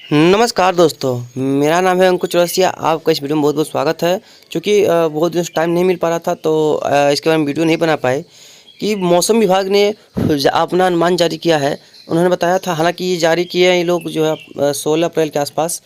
नमस्कार दोस्तों, मेरा नाम है अंकुर चौरसिया। आपका इस वीडियो में बहुत बहुत स्वागत है। चूँकि बहुत दिनों से टाइम नहीं मिल पा रहा था, तो इसके बारे में वीडियो नहीं बना पाए कि मौसम विभाग ने अपना अनुमान जारी किया है। उन्होंने बताया था, हालांकि ये जारी किए हैं ये लोग जो है 16 अप्रैल के आसपास।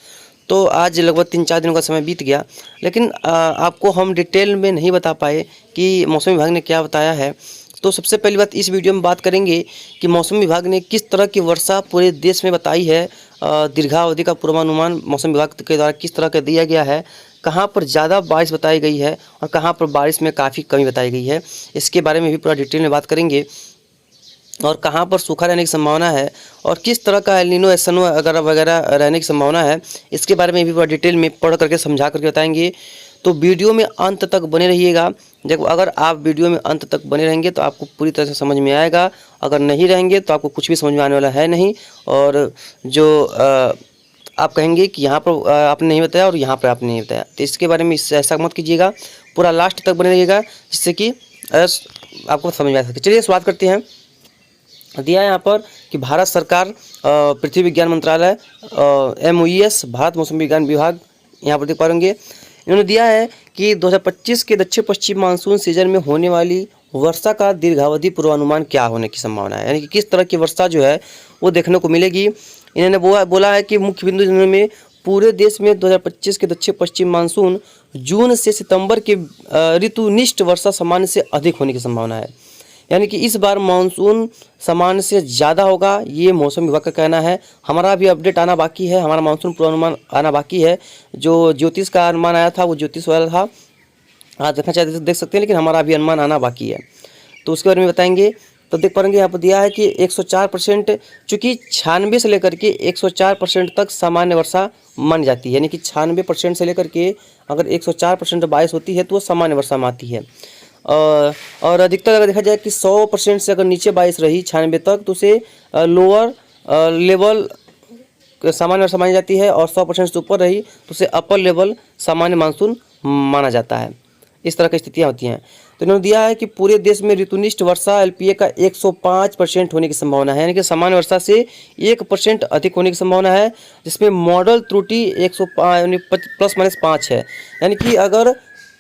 तो आज लगभग 3-4 दिनों का समय बीत गया, लेकिन आपको हम डिटेल में नहीं बता पाए कि मौसम विभाग ने क्या बताया है। तो सबसे पहली बात, इस वीडियो में बात करेंगे कि मौसम विभाग ने किस तरह की वर्षा पूरे देश में बताई है। दीर्घावधि का पूर्वानुमान मौसम विभाग के द्वारा किस तरह का दिया गया है, कहाँ पर ज़्यादा बारिश बताई गई है और कहाँ पर बारिश में काफ़ी कमी बताई गई है, इसके बारे में भी पूरा डिटेल में बात करेंगे। और कहाँ पर सूखा रहने की संभावना है और किस तरह का एल नीनो एस नो वगैरह वगैरह रहने की संभावना है, इसके बारे में भी पूरा डिटेल में पढ़ करके समझा करके बताएंगे। तो वीडियो में अंत तक बने रहिएगा। जब अगर आप वीडियो में अंत तक बने रहेंगे तो आपको पूरी तरह से समझ में आएगा। अगर नहीं रहेंगे तो आपको कुछ भी समझ में आने वाला है नहीं। और जो आप कहेंगे कि यहाँ पर आपने नहीं बताया और यहाँ पर आपने नहीं बताया, तो इसके बारे में ऐसा मत कीजिएगा। पूरा लास्ट तक बने रहिएगा, जिससे कि आपको समझ में आ सके। चलिए शुरुआत करते हैं। दिया है यहाँ पर कि भारत सरकार पृथ्वी विज्ञान मंत्रालय MOES भारत मौसम विज्ञान विभाग, यहाँ पर देख पाएंगे इन्होंने दिया है कि 2025 के दक्षिण पश्चिम मानसून सीजन में होने वाली वर्षा का दीर्घावधि पूर्वानुमान क्या होने की संभावना है, यानी कि किस तरह की वर्षा जो है वो देखने को मिलेगी। इन्होंने बोला है कि मुख्य बिंदु में पूरे देश में 2025 के दक्षिण पश्चिम मानसून जून से सितंबर के ऋतुनिष्ठ वर्षा सामान्य से अधिक होने की संभावना है, यानी कि इस बार मानसून सामान्य से ज़्यादा होगा, ये मौसम विभाग का कहना है। हमारा भी अपडेट आना बाकी है, हमारा मानसून पूर्वानुमान आना बाकी है। जो ज्योतिष का अनुमान आया था वो ज्योतिष वाला था, आज देखना चाहते तो देख सकते हैं, लेकिन हमारा भी अनुमान आना बाकी है, तो उसके बारे में बताएंगे। तो देख पाएंगे यहाँ पर दिया है कि 104%, चूँकि 96 से लेकर के 104% तक सामान्य वर्षा मान जाती है, यानी कि 96% से लेकर के अगर 104% बारिश होती है तो वो सामान्य वर्षा में आती है। और अधिकतर अगर देखा जाए कि 100% से अगर नीचे बारिश रही 96 तक तो उसे लोअर लेवल सामान्य वर्षा मानी जाती है, और 100% से ऊपर रही तो उसे अपर लेवल सामान्य मानसून माना जाता है। इस तरह की स्थितियाँ होती हैं। तो इन्होंने दिया है कि पूरे देश में ऋतुनिष्ठ वर्षा LPA का 105% होने की संभावना है, यानी कि सामान्य वर्षा से 1% अधिक होने की संभावना है, जिसमें मॉडल त्रुटि 105 यानी ±5 है, यानी कि अगर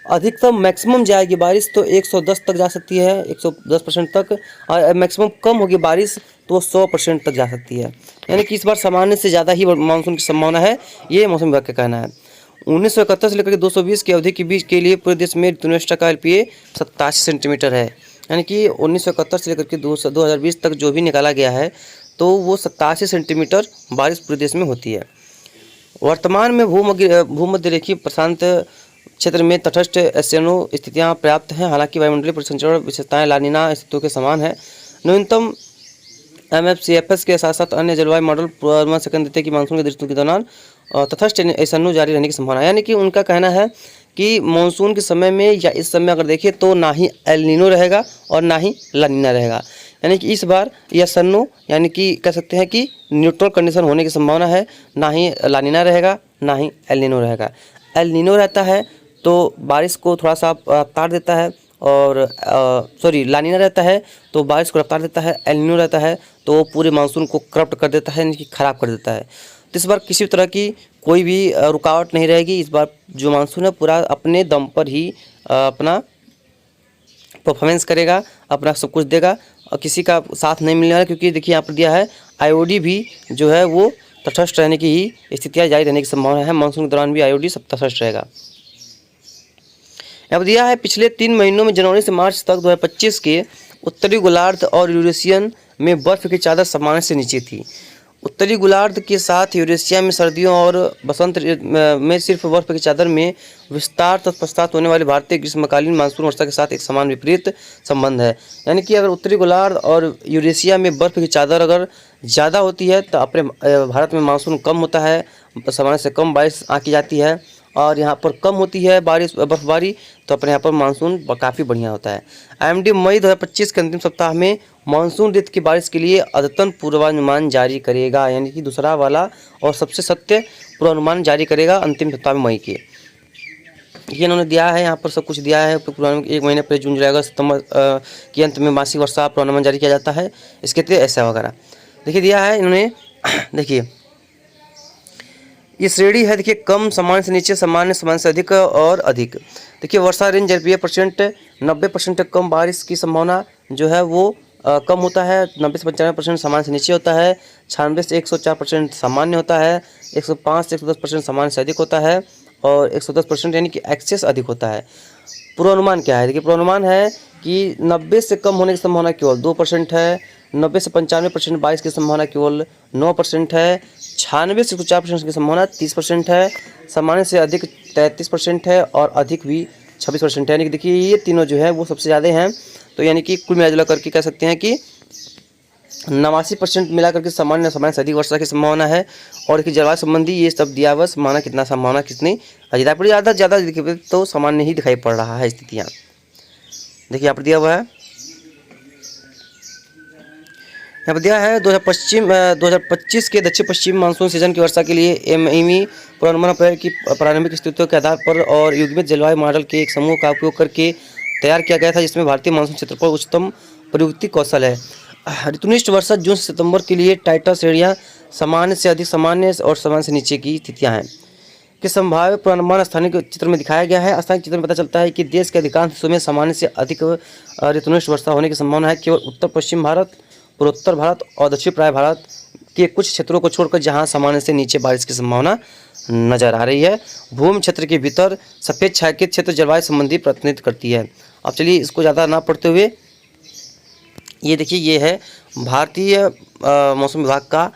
अधिकतम मैक्सिमम जाएगी बारिश तो 110 तक जा सकती है, 110% तक, और मैक्सिमम कम होगी बारिश तो 100% तक जा सकती है, यानी कि इस बार सामान्य से ज़्यादा ही मानसून की संभावना है, ये मौसम विभाग का कहना है। 1971 से लेकर के 220 की अवधि के बीच के लिए पूरे देश में ऋतुनिष्ठ का LPA 87 सेंटीमीटर है, यानी कि 1971 से लेकर के 2020 तक जो भी निकाला गया है तो वो 87 सेंटीमीटर बारिश पूरे देश में होती है। वर्तमान में भूमध्य रेखीय प्रशांत क्षेत्र में तटस्थ एसएनओ स्थितियां पर्याप्त हैं, हालांकि वायुमंडलीय परिसंचरण विशेषताएं लानिना स्थितियों के समान है। न्यूनतम MFCFS के साथ साथ अन्य जलवायु मॉडल पूर्वानुमान से देते हैं कि मानसून के ऋतु के दौरान तटस्थ एसएनओ जारी रहने की संभावना है, यानी कि उनका कहना है कि मानसून के समय में या इस समय अगर देखें तो ना ही एल नीनो रहेगा और ना ही ला नीना रहेगा, यानी कि इस बार एसएनओ यानी कि कह सकते हैं कि न्यूट्रल कंडीशन होने की संभावना है, ना ही ला नीना रहेगा ना ही एल नीनो रहेगा। एल नीनो रहता है तो बारिश को थोड़ा सा रफ्तार देता है, और ला नीना रहता है तो बारिश को रफ्तार देता है, एल नीनो रहता है तो वो पूरे मानसून को करप्ट कर देता है, यानी कि ख़राब कर देता है। तो इस बार किसी तरह की कोई भी रुकावट नहीं रहेगी। इस बार जो मानसून है पूरा अपने दम पर ही अपना परफॉर्मेंस करेगा, अपना सब कुछ देगा, और किसी का साथ नहीं मिलने वाला, क्योंकि देखिए यहाँ पर दिया है IOD भी जो है वो तटस्थ रहने की ही स्थितियाँ जारी रहने की संभावना है। मानसून के दौरान भी IOD सब तटस्थ रहेगा। यहाँ पर दिया है पिछले 3 महीनों में जनवरी से मार्च तक 2025 के उत्तरी गोलार्ध और यूरेशियन में बर्फ़ की चादर सामान्य से नीचे थी। उत्तरी गोलार्ध के साथ यूरेशिया में सर्दियों और बसंत में सिर्फ बर्फ़ की चादर में विस्तार तत्पश्चात होने वाली भारतीय ग्रीष्मकालीन मानसून वर्षा के साथ एक समान विपरीत संबंध है, यानी कि अगर उत्तरी गोलार्ध और यूरेशिया में बर्फ़ की चादर अगर ज़्यादा होती है तो अपने भारत में मानसून कम होता है, सामान्य से कम बारिश आँकी जाती है, और यहाँ पर कम होती है बारिश बर्फबारी तो अपने यहाँ पर मानसून काफ़ी बढ़िया होता है। IMD मई 2025 के अंतिम सप्ताह में मानसून ऋतु की बारिश के लिए अद्यतन पूर्वानुमान जारी करेगा, यानी कि दूसरा वाला और सबसे सत्य पूर्वानुमान जारी करेगा अंतिम सप्ताह में मई के। ये इन्होंने दिया है, यहाँ पर सब कुछ दिया है। पूर्वानुमान 1 महीने पहले जून जुलाई अगस्त सितंबर के अंत में मासिक वर्षा पूर्वानुमान जारी किया जाता है, इसके तहत ऐसा वगैरह देखिए दिया है इन्होंने। देखिए ये श्रेणी है देखिए, कम, सामान्य से नीचे, सामान्य, सामान्य से अधिक और अधिक। देखिए वर्षा रेंज % 90% कम बारिश की संभावना जो है वो कम होता है। 90 से 95% सामान्य से नीचे होता है। 96 से 104% सामान्य होता है। 105 से 110% सामान्य से अधिक होता है और 110% यानी कि एक्सेस अधिक होता है। पूर्वानुमान क्या है? देखिए पूर्वानुमान है कि 90 से कम होने की संभावना केवल 2% है। 90 से 95% बारिश की संभावना केवल 9% है। 96 से 104% की संभावना 30% है। सामान्य से अधिक 33% है और अधिक भी 26% है। यानी कि देखिए ये तीनों जो है वो सबसे ज़्यादा हैं। तो यानी कि कुल मिला जुला करके कह सकते हैं कि 89% मिला करके सामान्य, सामान्य से अधिक वर्षा की संभावना है। और कि जलवायु संबंधी ये सब दिया हुआ, माना कितना संभावना कितनी ज़्यादा देखिए तो सामान्य ही दिखाई पड़ रहा है स्थितियाँ। देखिए यहाँ पर दिया हुआ है, यहाँ पर दिया है 2025 के दक्षिण पश्चिम मानसून सीजन की वर्षा के लिए एमईमी पूर्वानुमान अप्रैल की प्रारंभिक स्थितियों के आधार पर और युग्मित जलवायु मॉडल के एक समूह का उपयोग करके तैयार किया गया था, जिसमें भारतीय मानसून क्षेत्र पर उच्चतम प्रयुक्ति कौशल है। ऋतुनिष्ठ वर्षा जून से सितंबर के लिए टाइटल श्रेणियाँ सामान्य से अधिक, सामान्य और सामान्य से नीचे की स्थितियाँ हैं कि संभाव्य पूर्वानुमान स्थानीय चित्र में दिखाया गया है। स्थानीय चित्र में पता चलता है कि देश के अधिकांश हिस्सों में सामान्य से अधिक ऋतुनिष्ठ वर्षा होने की संभावना है। केवल उत्तर पश्चिम भारत, पूर्वोत्तर भारत और दक्षिण प्राय भारत के कुछ क्षेत्रों को छोड़कर जहां सामान्य से नीचे बारिश की संभावना नजर आ रही है। भूमि क्षेत्र के भीतर सफ़ेद छायांकित क्षेत्र जलवायु संबंधी प्रतिनिधित्व करती है। अब चलिए इसको ज़्यादा ना पढ़ते हुए ये देखिए, ये है भारतीय मौसम विभाग का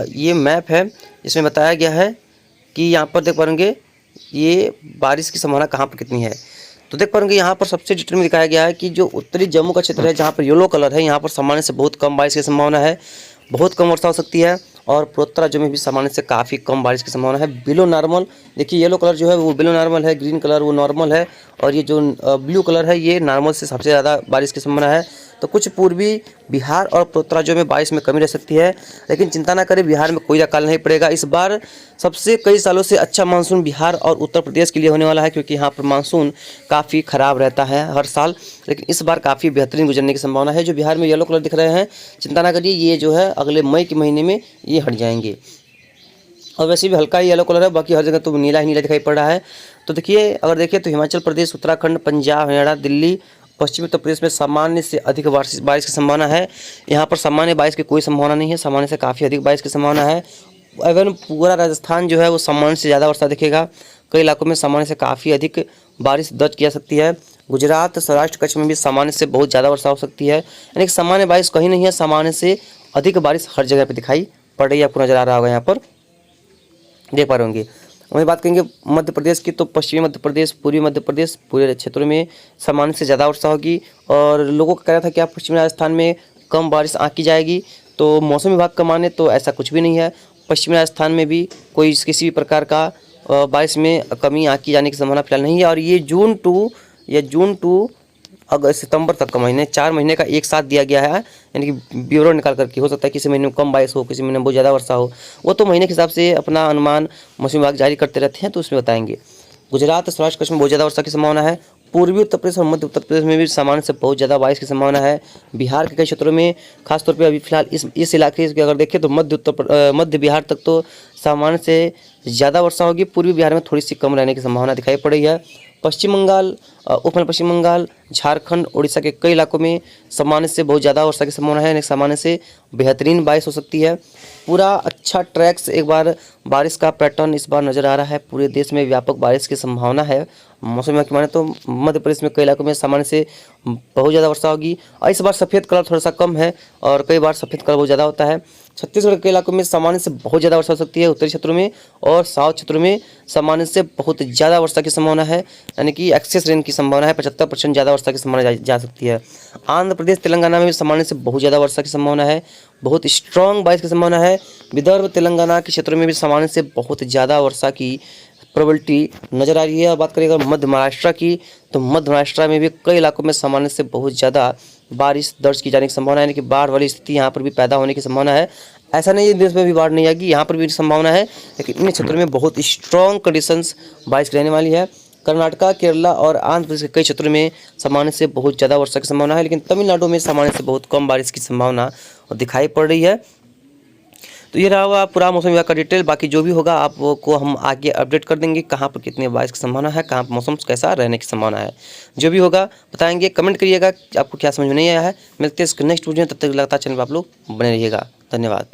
ये मैप है। इसमें बताया गया है कि यहाँ पर देख पाएंगे ये बारिश की संभावना कहाँ पर कितनी है। तो देख पाएंगे यहाँ पर सबसे डिटेल में दिखाया गया है कि जो उत्तरी जम्मू का क्षेत्र है, जहाँ पर येलो कलर है, यहाँ पर सामान्य से बहुत कम बारिश की संभावना है, बहुत कम वर्षा हो सकती है। और पूर्वोत्तर राज्यों में भी सामान्य से काफ़ी कम बारिश की संभावना है। बिलो नॉर्मल, देखिए येलो कलर जो है वो बिलो नॉर्मल है, ग्रीन कलर वो नॉर्मल है और ये जो ब्लू कलर है ये नॉर्मल से सबसे ज़्यादा बारिश की संभावना है। तो कुछ पूर्वी बिहार और पूर्वोत्तर राज्यों में बारिश में कमी रह सकती है, लेकिन चिंता ना करें, बिहार में कोई अकाल नहीं पड़ेगा। इस बार सबसे कई सालों से अच्छा मानसून बिहार और उत्तर प्रदेश के लिए होने वाला है, क्योंकि यहाँ पर मानसून काफ़ी ख़राब रहता है हर साल, लेकिन इस बार काफ़ी बेहतरीन गुजरने की संभावना है। जो बिहार में येलो कलर दिख रहे हैं, चिंता ना करिए, ये जो है अगले मई के महीने में ये हट जाएंगे। और वैसे भी हल्का ही येलो कलर है, बाकी हर जगह तो नीला ही नीला दिखाई पड़ रहा है। तो देखिए, अगर देखिए तो हिमाचल प्रदेश, उत्तराखंड, पंजाब, हरियाणा, दिल्ली, पश्चिमी उत्तर प्रदेश में सामान्य से अधिक बारिश की संभावना है। यहाँ पर सामान्य बारिश की कोई संभावना नहीं है, सामान्य से काफ़ी अधिक बारिश की संभावना है। एवं पूरा राजस्थान जो है वो सामान्य से ज़्यादा वर्षा दिखेगा। कई इलाकों में सामान्य से काफ़ी अधिक बारिश दर्ज की जा सकती है। गुजरात, सौराष्ट्र, कच्छ में भी सामान्य से बहुत ज़्यादा वर्षा हो सकती है। यानी कि सामान्य बारिश कहीं नहीं है, सामान्य से अधिक बारिश हर जगह पर दिखाई पड़ रही है। आपको नज़र आ रहा होगा, यहाँ पर देख पा रहे होंगे। वहीं बात करेंगे मध्य प्रदेश की, तो पश्चिमी मध्य प्रदेश, पूर्वी मध्य प्रदेश, पूरे क्षेत्रों में सामान्य से ज़्यादा वर्षा होगी। और लोगों का कहना था कि आप पश्चिमी राजस्थान में कम बारिश आंकी जाएगी, तो मौसम विभाग का माने तो ऐसा कुछ भी नहीं है। पश्चिमी राजस्थान में भी कोई किसी भी प्रकार का बारिश में कमी आंकी जाने की संभावना फिलहाल नहीं है। और ये जून टू अगस्त सितंबर तक का महीने, 4 महीने का एक साथ दिया गया है। यानी कि ब्यूरो निकाल करके, हो सकता है किसी महीने में कम बारिश हो, किसी महीने में बहुत ज़्यादा वर्षा हो, वो तो महीने के हिसाब से अपना अनुमान मौसम विभाग जारी करते रहते हैं, तो उसमें बताएंगे। गुजरात, सौराष्ट्र, कच्छ में बहुत ज़्यादा वर्षा की संभावना है। पूर्वी उत्तर प्रदेश और मध्य उत्तर प्रदेश में भी सामान्य से बहुत ज़्यादा बारिश की संभावना है। बिहार के कई क्षेत्रों में, खासतौर पर अभी फिलहाल इस इलाके की अगर देखें तो मध्य बिहार तक तो सामान्य से ज़्यादा वर्षा होगी। पूर्वी बिहार में थोड़ी सी कम रहने की संभावना दिखाई पड़ रही है। पश्चिम बंगाल, उपमध्य पश्चिम बंगाल, झारखंड, उड़ीसा के कई इलाकों में सामान्य से बहुत ज़्यादा वर्षा की संभावना है। सामान्य से बेहतरीन बारिश हो सकती है। पूरा अच्छा ट्रैक से एक बार बारिश का पैटर्न इस बार नज़र आ रहा है। पूरे देश में व्यापक बारिश की संभावना है। मौसम विभाग की माने तो मध्य प्रदेश में कई इलाकों में सामान्य से बहुत ज़्यादा वर्षा होगी। और इस बार सफ़ेद कलर थोड़ा सा कम है और कई बार सफ़ेद कलर बहुत ज़्यादा होता है। छत्तीसगढ़ के इलाकों में सामान्य से बहुत ज़्यादा वर्षा हो सकती है, उत्तरी क्षेत्रों में, और साउथ क्षेत्रों में सामान्य से बहुत ज़्यादा वर्षा की संभावना है। यानी कि एक्सेस रेन की संभावना है, 75% ज़्यादा वर्षा की संभावना जा सकती है। आंध्र प्रदेश, तेलंगाना में भी सामान्य से बहुत ज़्यादा वर्षा की संभावना है, बहुत स्ट्रॉन्ग बारिश की संभावना है। विदर्भ, तेलंगाना के क्षेत्रों में भी सामान्य से बहुत ज़्यादा वर्षा की प्रोबेबिलिटी नज़र आ रही है। बात करें अगर मध्य महाराष्ट्र की, तो मध्य महाराष्ट्र में भी कई इलाकों में सामान्य से बहुत ज़्यादा बारिश दर्ज की जाने की संभावना है। यानी कि बाढ़ वाली स्थिति यहाँ पर भी पैदा होने की संभावना है। ऐसा नहीं है देश में भी बाढ़ नहीं आएगी, यहाँ पर भी संभावना है, लेकिन इन क्षेत्रों में बहुत स्ट्रॉन्ग कंडीशंस बारिश की रहने वाली है। कर्नाटका, केरला और आंध्र प्रदेश के कई क्षेत्रों में सामान्य से बहुत ज़्यादा वर्षा की संभावना है, लेकिन तमिलनाडु में सामान्य से बहुत कम बारिश की संभावना दिखाई पड़ रही है। तो ये रहा हुआ पूरा मौसम विभाग का डिटेल। बाकी जो भी होगा आपको हम आगे अपडेट कर देंगे, कहाँ पर कितने बारिश की संभावना है, कहाँ पर मौसम कैसा रहने की संभावना है। जो भी होगा बताएंगे, कमेंट करिएगा कि आपको क्या समझ में नहीं आया है। मिलते हैं इसके नेक्स्ट वीडियो में, तब तक लगातार चैनल पर आप लोग बने रहिएगा। धन्यवाद।